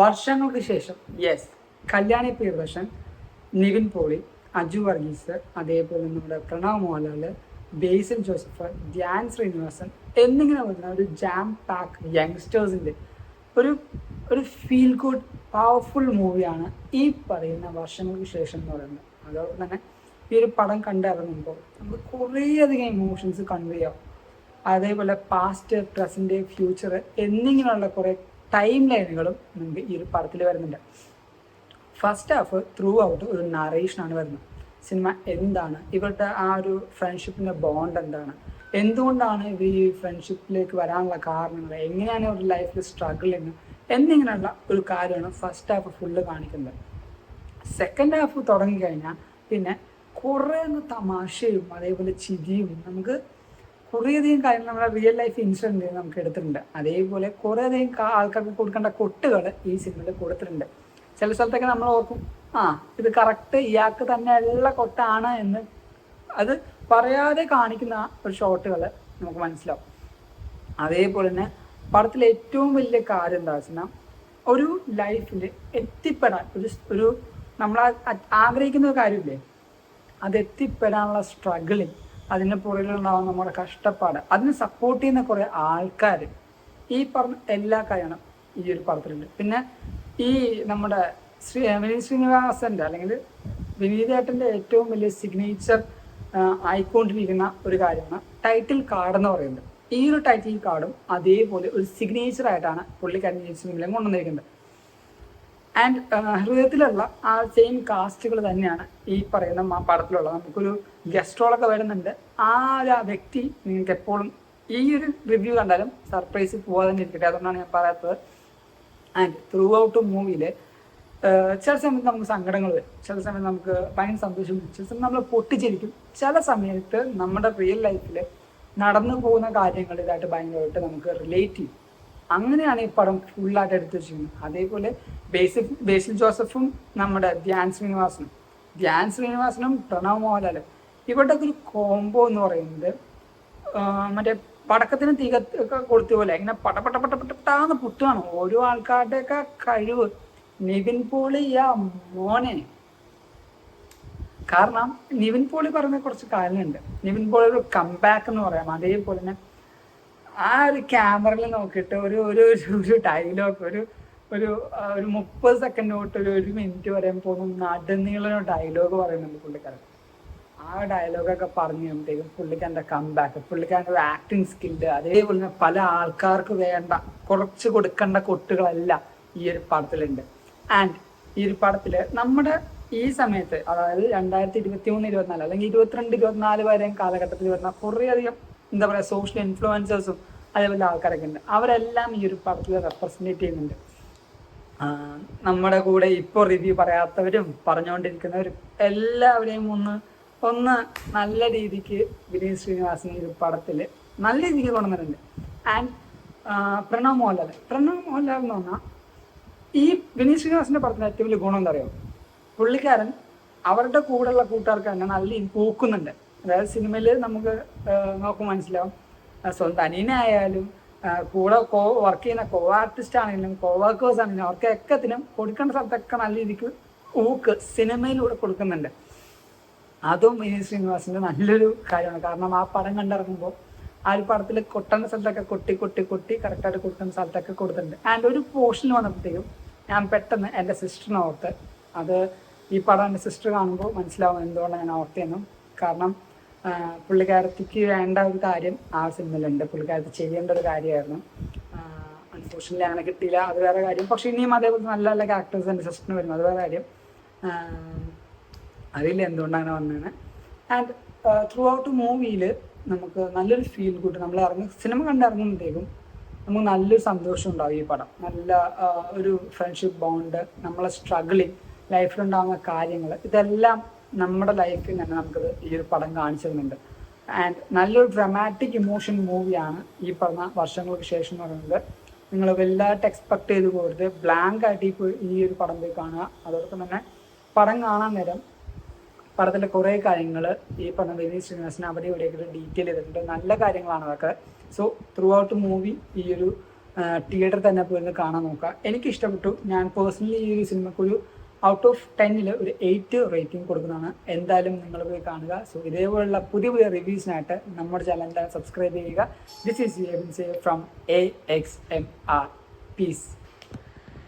വർഷങ്ങൾക്ക് ശേഷം കല്യാണി പ്രിയദർശൻ, നിവിൻ പോളി, അജു വർഗീസ്, അതേപോലെ നമ്മുടെ പ്രണവ് മോഹൻലാല്, ബേസിൽ ജോസഫ്, ധ്യാൻ ശ്രീനിവാസൻ എന്നിങ്ങനെ വരുന്ന ഒരു ജാം പാക്ക് യങ്സ്റ്റേഴ്സിൻ്റെ ഒരു ഒരു ഫീൽ ഗുഡ് പവർഫുൾ മൂവിയാണ് ഈ പറയുന്ന വർഷങ്ങൾക്ക് ശേഷം എന്ന് പറയുന്നത്. അതോടൊപ്പം തന്നെ ഈ ഒരു പടം കണ്ടിറങ്ങുമ്പോൾ നമുക്ക് കുറേയധികം ഇമോഷൻസ് കൺവേ ആവും. അതേപോലെ പാസ്റ്റ്, പ്രസൻറ്റ്, ഫ്യൂച്ചർ എന്നിങ്ങനെയുള്ള കുറേ ടൈം ലൈനുകളും നമുക്ക് ഈ ഒരു പടത്തിൽ വരുന്നുണ്ട്. ഫസ്റ്റ് ഹാഫ് ത്രൂ ഔട്ട് ഒരു നറേഷനാണ് വരുന്നത്. സിനിമ എന്താണ്, ഇവരുടെ ആ ഒരു ഫ്രണ്ട്ഷിപ്പിൻ്റെ ബോണ്ട് എന്താണ്, എന്തുകൊണ്ടാണ് ഇവർ ഈ ഫ്രണ്ട്ഷിപ്പിലേക്ക് വരാനുള്ള കാരണങ്ങൾ, എങ്ങനെയാണ് ഇവരുടെ ലൈഫിൽ സ്ട്രഗിളിങ് എന്നിങ്ങനെയുള്ള ഒരു കാര്യമാണ് ഫസ്റ്റ് ഹാഫ് ഫുള്ള് കാണിക്കുന്നത്. സെക്കൻഡ് ഹാഫ് തുടങ്ങിക്കഴിഞ്ഞാൽ പിന്നെ കുറേ തമാശയും അതേപോലെ ചിരിയും, നമുക്ക് കുറേയധികം കാര്യങ്ങൾ നമ്മുടെ റിയൽ ലൈഫ് ഇൻസിഡൻറ്റ് നമുക്ക് എടുത്തിട്ടുണ്ട്. അതേപോലെ കുറേയധികം ആൾക്കാർക്ക് കൊടുക്കേണ്ട കൊട്ടുകൾ ഈ സിനിമയിൽ കൊടുത്തിട്ടുണ്ട്. ചില സ്ഥലത്തൊക്കെ നമ്മൾ ഓർക്കും, ഇത് കറക്റ്റ് ഇയാൾക്ക് തന്നെ ഉള്ള കൊട്ടാണ് എന്ന്. അത് പറയാതെ കാണിക്കുന്ന ഒരു ഷോട്ടുകൾ നമുക്ക് മനസ്സിലാവും. അതേപോലെ തന്നെ പടത്തിലെ ഏറ്റവും വലിയ കാര്യം എന്താ വെച്ചാൽ, ഒരു ലൈഫിൽ എത്തിപ്പെടാൻ ഒരു നമ്മൾ ആഗ്രഹിക്കുന്ന ഒരു കാര്യമില്ലേ, അത് എത്തിപ്പെടാനുള്ള സ്ട്രഗിളിങ്, അതിന് പുറകിലുണ്ടാവുന്ന നമ്മുടെ കഷ്ടപ്പാട്, അതിന് സപ്പോർട്ട് ചെയ്യുന്ന കുറേ ആൾക്കാർ, ഈ പറഞ്ഞ എല്ലാ കാര്യങ്ങളും ഈ ഒരു പടത്തിലുണ്ട്. പിന്നെ ഈ നമ്മുടെ വിനീത് ശ്രീനിവാസൻ്റെ അല്ലെങ്കിൽ വിനീതേട്ടൻ്റെ ഏറ്റവും വലിയ സിഗ്നേച്ചർ ആയിക്കൊണ്ടിരിക്കുന്ന ഒരു കാര്യമാണ് ടൈറ്റിൽ കാർഡ് എന്ന് പറയുന്നത്. ഈ ഒരു ടൈറ്റിൽ കാർഡും അതേപോലെ ഒരു സിഗ്നേച്ചർ ആയിട്ടാണ് പുള്ളിക്കാരൻ ഈ സിനിമയിലും കൊണ്ടുവന്നിരിക്കുന്നത്. ആൻഡ് ഹൃദയത്തിലുള്ള ആ സെയിം കാസ്റ്റുകൾ തന്നെയാണ് ഈ പറയുന്ന പടത്തിലുള്ള. നമുക്കൊരു ഗസ്റ്റ് റോളൊക്കെ വരുന്നുണ്ട്. ആ ഒരു വ്യക്തി നിങ്ങൾക്ക് എപ്പോഴും ഈ ഒരു റിവ്യൂ കണ്ടാലും സർപ്രൈസ് പോകാതെ തന്നെ ഇരിക്കട്ടെ, അതുകൊണ്ടാണ് ഞാൻ പറയാത്തത്. ആൻഡ് ത്രൂ ഔട്ട് മൂവിയിൽ ചില സമയത്ത് നമുക്ക് സങ്കടങ്ങൾ വരും, ചില സമയത്ത് നമുക്ക് ഭയങ്കര സന്തോഷം വരും, ചില സമയത്ത് നമ്മൾ പൊട്ടിച്ചിരിക്കും, ചില സമയത്ത് നമ്മുടെ റിയൽ ലൈഫിൽ നടന്നു പോകുന്ന കാര്യങ്ങൾ ഇതായിട്ട് ഭയങ്കരമായിട്ട് നമുക്ക് റിലേറ്റ് ചെയ്യും. അങ്ങനെയാണ് ഈ പടം ഫുള്ളായിട്ട് എടുത്തു വെച്ചിരിക്കുന്നത്. അതേപോലെ ബേസിൽ ജോസഫും നമ്മുടെ ധ്യാൻ ശ്രീനിവാസനും പ്രണവ് മോഹൻലാലും ഇവരുടെ ഒരു കോംബോ എന്ന് പറയുന്നത് മറ്റേ പടക്കത്തിന് തീ കൊടുത്ത പോലെ ഇങ്ങനെ പട്ടപെട്ടാന്ന് പുട്ടാണ് ഓരോ ആൾക്കാരുടെയൊക്കെ കഴിവ്. നിവിൻ പോളി മോനെ, കാരണം നിവിൻ പോളി പറഞ്ഞ കുറച്ച് കാര്യങ്ങളുണ്ട്. നിവിൻ പോളി ഒരു കംബാക്ക് എന്ന് പറയാം. അതേപോലെ തന്നെ ആ ഒരു ക്യാമറയിൽ നോക്കിയിട്ട് ഒരു ഒരു ഒരു ഡയലോഗ് ഒരു 30 സെക്കൻഡ് തൊട്ട് ഒരു മിനിറ്റ് വരെ പോകുന്ന നടുനീളനോ ഡയലോഗ് പറയുന്നുണ്ട് പുള്ളിക്കാരൻ. ആ ഡയലോഗൊക്കെ പറഞ്ഞു കഴിയുമ്പോഴത്തേക്കും പുള്ളിക്കാരൻ്റെ കംബാക്ക്, പുള്ളിക്കാരൻ്റെ ഒരു ആക്ടിങ് സ്കില്ല്, അതേപോലെ തന്നെ പല ആൾക്കാർക്ക് വേണ്ട കുറച്ച് കൊടുക്കേണ്ട കൊട്ടുകളെല്ലാം ഈ ഒരു പടത്തിലുണ്ട്. ആൻഡ് ഈ ഒരു പടത്തിൽ നമ്മുടെ ഈ സമയത്ത്, അതായത് 2023-24 അല്ലെങ്കിൽ 22-24 വരെയും കാലഘട്ടത്തിൽ വരുന്ന കുറേയധികം എന്താ പറയുക സോഷ്യൽ ഇൻഫ്ലുവൻസേഴ്സും അതേപോലെ ആൾക്കാരൊക്കെ ഉണ്ട്. അവരെല്ലാം ഈ ഒരു പടത്തിൽ റെപ്രസെൻറ്റേറ്റ് ചെയ്യുന്നുണ്ട്. നമ്മുടെ കൂടെ ഇപ്പോൾ റിവ്യൂ പറയാത്തവരും പറഞ്ഞുകൊണ്ടിരിക്കുന്നവരും എല്ലാവരെയും ഒന്ന് നല്ല രീതിക്ക് വിനീത് ശ്രീനിവാസൻ ഈ ഒരു പടത്തിൽ നല്ല രീതിക്ക് കൊണ്ടുവന്നിട്ടുണ്ട്. ആൻഡ് പ്രണവ് മോഹൻലാൽ എന്ന് പറഞ്ഞാൽ ഈ വിനീത് ശ്രീനിവാസൻ്റെ പടത്തിന് ഏറ്റവും വലിയ ഗുണം എന്താ പറയുക, പുള്ളിക്കാരൻ അവരുടെ കൂടെയുള്ള കൂട്ടുകാർക്ക് തന്നെ നല്ല രീതി പൂക്കുന്നുണ്ട്. അതായത് സിനിമയിൽ നമുക്ക് നോക്കുമ്പോൾ മനസ്സിലാവും, സ്വന്തം അനിയനായാലും കൂടെ വർക്ക് ചെയ്യുന്ന ആർട്ടിസ്റ്റ് ആണെങ്കിലും വർക്കേഴ്സ് ആണെങ്കിലും അവർക്ക് എക്കത്തിനും കൊടുക്കേണ്ട സ്ഥലത്തൊക്കെ നല്ല രീതിക്ക് സിനിമയിലൂടെ കൊടുക്കുന്നുണ്ട്. അതും വിനീത് ശ്രീനിവാസൻ്റെ നല്ലൊരു കാര്യമാണ്. കാരണം ആ പടം കണ്ടിറങ്ങുമ്പോൾ ആ ഒരു പടത്തിൽ കൊട്ടേണ്ട സ്ഥലത്തൊക്കെ കൊട്ടി കറക്റ്റായിട്ട് കൊടുക്കുന്ന സ്ഥലത്തൊക്കെ കൊടുത്തിട്ടുണ്ട്. ആൻഡ് ഒരു പോർഷനിൽ വന്നപ്പോഴത്തേക്കും ഞാൻ പെട്ടെന്ന് എൻ്റെ സിസ്റ്ററിനെ ഓർത്ത്, അത് ഈ പടം എൻ്റെ സിസ്റ്റർ കാണുമ്പോൾ മനസ്സിലാവും എന്തുകൊണ്ടാണ് ഞാൻ ഓർത്തതെന്നും. കാരണം പുള്ളിക്കാരത്തിക്ക് വേണ്ട ഒരു കാര്യം ആ സിനിമയിലുണ്ട്, പുള്ളിക്കാരത്തി ചെയ്യേണ്ട ഒരു കാര്യമായിരുന്നു. അൺഫോർച്യുനേറ്റ്ലി അങ്ങനെ കിട്ടിയില്ല, അത് വേറെ കാര്യം. പക്ഷേ ഇനിയും അതേപോലെ നല്ല നല്ല ക്യാരക്ടേഴ്സ് എൻ്റെ സിസ്റ്ററിന് വരും, അത് വേറെ കാര്യം. അറിയില്ല എന്തുകൊണ്ട് അങ്ങനെ വന്നതാണ്. ആൻഡ് ത്രൂ ഔട്ട് മൂവിയിൽ നമുക്ക് നല്ലൊരു ഫീൽ ഗുഡ്, നമ്മൾ സിനിമ കണ്ടിറങ്ങുമ്പോഴത്തേക്കും നമുക്ക് നല്ലൊരു സന്തോഷം ഉണ്ടാവും. ഈ പടം നല്ല ഒരു ഫ്രണ്ട്ഷിപ്പ് ബോണ്ട്, നമ്മളെ സ്ട്രഗിളിങ്, ലൈഫിലുണ്ടാകുന്ന കാര്യങ്ങൾ, ഇതെല്ലാം നമ്മുടെ ലൈഫിൽ തന്നെ നമുക്കത് ഈ ഒരു പടം കാണിച്ചു തരുന്നുണ്ട്. ആൻഡ് നല്ലൊരു ഡ്രമാറ്റിക് ഇമോഷൻ മൂവിയാണ് ഈ പറഞ്ഞ വർഷങ്ങൾക്ക് ശേഷം എന്ന് പറയുന്നത്. നിങ്ങൾ വലുതായിട്ട് എക്സ്പെക്ട് ചെയ്ത് പോകരുത്, ബ്ലാങ്ക് ആയിട്ട് ഈ ഒരു പടം പോയി കാണുക. അതോടൊപ്പം തന്നെ പടം കാണാൻ നേരം പടത്തിലെ കുറേ കാര്യങ്ങൾ ഈ പറഞ്ഞ വിനീത് ശ്രീനിവാസൻ അവിടെ ഇവിടെയൊക്കെ ഡീറ്റെയിൽ ചെയ്തിട്ടുണ്ട്. നല്ല കാര്യങ്ങളാണ് അതൊക്കെ. സോ ത്രൂ ഔട്ട് മൂവി ഈ ഒരു തിയേറ്ററിൽ തന്നെ പോയിരുന്ന് കാണാൻ നോക്കുക. എനിക്ക് ഇഷ്ടപ്പെട്ടു. ഞാൻ പേഴ്സണലി ഈ ഒരു സിനിമക്കൊരു ഔട്ട് ഓഫ് 10 ഒരു 8 റേറ്റിംഗ് കൊടുക്കുന്നതാണ്. എന്തായാലും നിങ്ങൾ പോയി കാണുക. സോ ഇതേപോലുള്ള പുതിയ പുതിയ റിവ്യൂസിനായിട്ട് നമ്മുടെ ചാനൽ സബ്സ്ക്രൈബ് ചെയ്യുക. This is from AXMR. Piece.